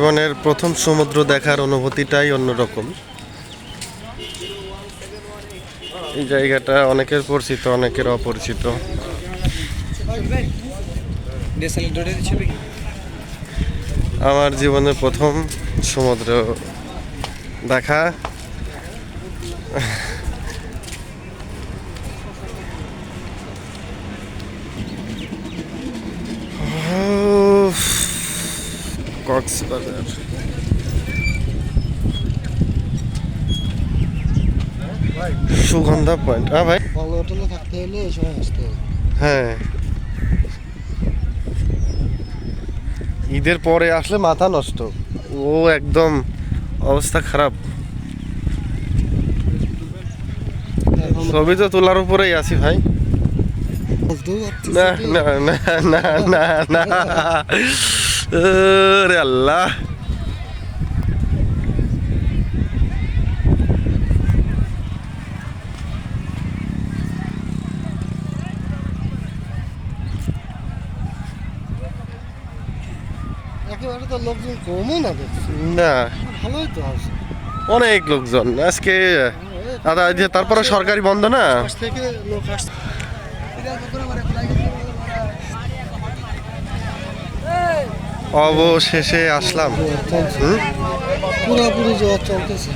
জীবনের প্রথম সমুদ্র দেখার অনুভূতিটাই অন্যরকম। এই জায়গাটা অনেকের পরিচিত, অনেকের অপরিচিত। আমার জীবনের প্রথম সমুদ্র দেখা। কক্সবাজার। সুগন্ধা পয়েন্ট। হ্যাঁ ভাই, হোটেলে থাকতে হলে এই সময় আসতে হবে। হ্যাঁ, ঈদের পরে আসলে মাথা নষ্ট, ও একদম অবস্থা খারাপ। ছবি তো তোলার উপরেই আছি ভাই। না না না না না না, রে আল্লাহ। একেবারে তো লোকজন কমও না দেখছি। না, ভালোই তো আছে। অনেক লোকজন আজকে। তারপরে সরকারি বন্ধ না। আশ থেকে লোক আসছে। অবশেষে আসলাম। পুরোপুরি জোয়ার চলতেছে।